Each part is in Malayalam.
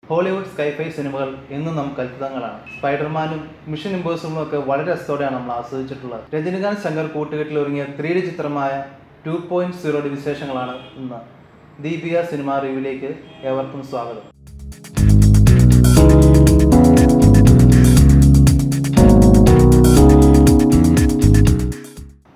ഹോളിവുഡ് സ്കൈഫൈ സിനിമകൾ എന്നും നമുക്ക് അത്ഭുതങ്ങളാണ്. സ്പൈഡർമാനും മിഷൻ ഇമ്പോസിബിളും ഒക്കെ വളരെ രസത്തോടെയാണ് നമ്മൾ ആസ്വദിച്ചിട്ടുള്ളത്. രജനികാന്ത് ശങ്കർ കൂട്ടുകെട്ടിൽ ഒരുങ്ങിയ 3D ചിത്രമായ 2.0 വിശേഷങ്ങളാണ് ഇന്ന്. ദീപിക സിനിമ റിവ്യൂവിലേക്ക് ഏവർക്കും സ്വാഗതം.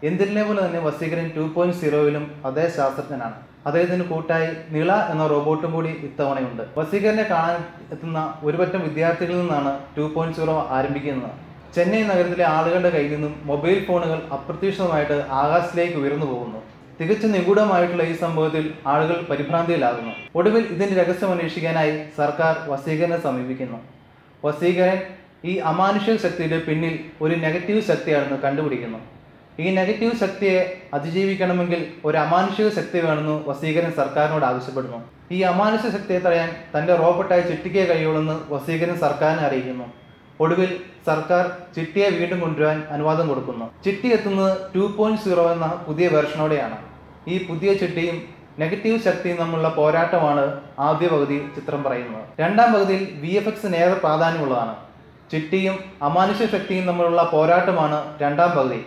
എന്തിനെ പോലെ തന്നെ വസീകരൻ 2.0 അതേ ശാസ്ത്രജ്ഞനാണ്. അദ്ദേഹത്തിന് കൂട്ടായി നിള എന്ന റോബോട്ടും കൂടി ഇത്തവണയുണ്ട്. വസീകരനെ കാണാൻ എത്തുന്ന ഒരുപറ്റം വിദ്യാർത്ഥികളിൽ നിന്നാണ് 2.0 ആരംഭിക്കുന്നത്. ചെന്നൈ നഗരത്തിലെ ആളുകളുടെ കയ്യിൽ നിന്നും മൊബൈൽ ഫോണുകൾ അപ്രതീക്ഷിതമായിട്ട് ആകാശത്തിലേക്ക് ഉയർന്നു പോകുന്നു. തികച്ചും നിഗൂഢമായിട്ടുള്ള ഈ സംഭവത്തിൽ ആളുകൾ പരിഭ്രാന്തിയിലാകുന്നു. ഒടുവിൽ ഇതിന്റെ രഹസ്യം അന്വേഷിക്കാനായി സർക്കാർ വസീകരനെ സമീപിക്കുന്നു. വസീകരൻ ഈ അമാനുഷിക ശക്തിയുടെ പിന്നിൽ ഒരു നെഗറ്റീവ് ശക്തിയാണെന്ന് കണ്ടുപിടിക്കുന്നു. ഈ നെഗറ്റീവ് ശക്തിയെ അതിജീവിക്കണമെങ്കിൽ ഒരു അമാനുഷിക ശക്തി വേണമെന്ന് വസീകരൻ സർക്കാരിനോട് ആവശ്യപ്പെടുന്നു. ഈ അമാനുഷിക ശക്തിയെ തടയാൻ തന്റെ റോബോട്ടായി ചിട്ടിക്കയെ കഴിയുള്ളെന്ന് വസീകരൻ സർക്കാരിനെ അറിയിക്കുന്നു. ഒടുവിൽ സർക്കാർ ചിട്ടിയെ വീണ്ടും കൊണ്ടുവരാൻ അനുവാദം കൊടുക്കുന്നു. ചിട്ടി എത്തുന്നത് 2.0 എന്ന പുതിയ വെർഷനോടെയാണ്. ഈ പുതിയ ചിട്ടിയും നെഗറ്റീവ് ശക്തിയും തമ്മിലുള്ള പോരാട്ടമാണ് ആദ്യ പകുതി ചിത്രം പറയുന്നത്. രണ്ടാം പകുതിയിൽ VFX ഏറെ പ്രാധാന്യമുള്ളതാണ്. ചിട്ടിയും അമാനുഷിക ശക്തിയും തമ്മിലുള്ള പോരാട്ടമാണ് രണ്ടാം പകുതി.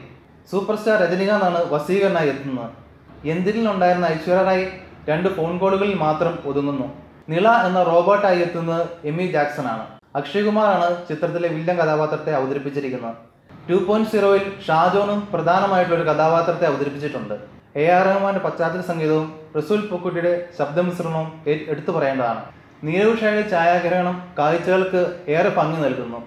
സൂപ്പർ സ്റ്റാർ രജനികാന്താണ് വസീകരനായി എത്തുന്നത്. എന്തിലുണ്ടായിരുന്ന ഐശ്വര്യ റായ് 2 ഫോൺ കോളുകളിൽ മാത്രം ഒതുങ്ങുന്നു. നിള എന്ന റോബോട്ടായി എത്തുന്നത് എമി ജാക്സൺ ആണ്. അക്ഷയ് കുമാറാണ് ചിത്രത്തിലെ വില്ലൻ കഥാപാത്രത്തെ അവതരിപ്പിച്ചിരിക്കുന്നത്. 2.0 ഷാജോണും പ്രധാനമായിട്ടുള്ളൊരു കഥാപാത്രത്തെ അവതരിപ്പിച്ചിട്ടുണ്ട്. AR റഹ്മാന്റെ പശ്ചാത്തല സംഗീതവും റസൂൽ പൂക്കുട്ടിയുടെ ശബ്ദമിശ്രണവും എടുത്തു പറയേണ്ടതാണ്. നീരവ് ഷായുടെ ഛായാഗ്രഹണം കാഴ്ചകൾക്ക് ഏറെ ഭംഗി നൽകുന്നു.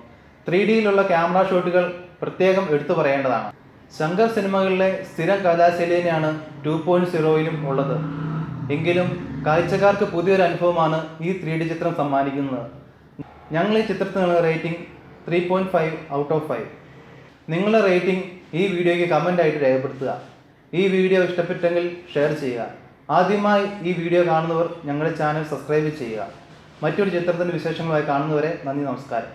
3Dയിലുള്ള ക്യാമറ ഷോട്ടുകൾ പ്രത്യേകം എടുത്തു പറയേണ്ടതാണ്. ശങ്കർ സിനിമകളിലെ സ്ഥിരം കഥാശൈലിയാണ് 2.0 ഉള്ളത്. എങ്കിലും കാഴ്ചക്കാർക്ക് പുതിയൊരു അനുഭവമാണ് ഈ 3D ചിത്രം സമ്മാനിക്കുന്നത്. ഞങ്ങൾ ഈ ചിത്രത്തിനുള്ള റേറ്റിംഗ് 3.5 ഔട്ട് ഓഫ് 5. നിങ്ങളുടെ റേറ്റിംഗ് ഈ വീഡിയോയ്ക്ക് കമൻ്റായിട്ട് രേഖപ്പെടുത്തുക. ഈ വീഡിയോ ഇഷ്ടപ്പെട്ടെങ്കിൽ ഷെയർ ചെയ്യുക. ആദ്യമായി ഈ വീഡിയോ കാണുന്നവർ ഞങ്ങളുടെ ചാനൽ സബ്സ്ക്രൈബ് ചെയ്യുക. മറ്റൊരു ചിത്രത്തിൻ്റെ വിശേഷങ്ങളായി കാണുന്നവരെ നന്ദി, നമസ്കാരം.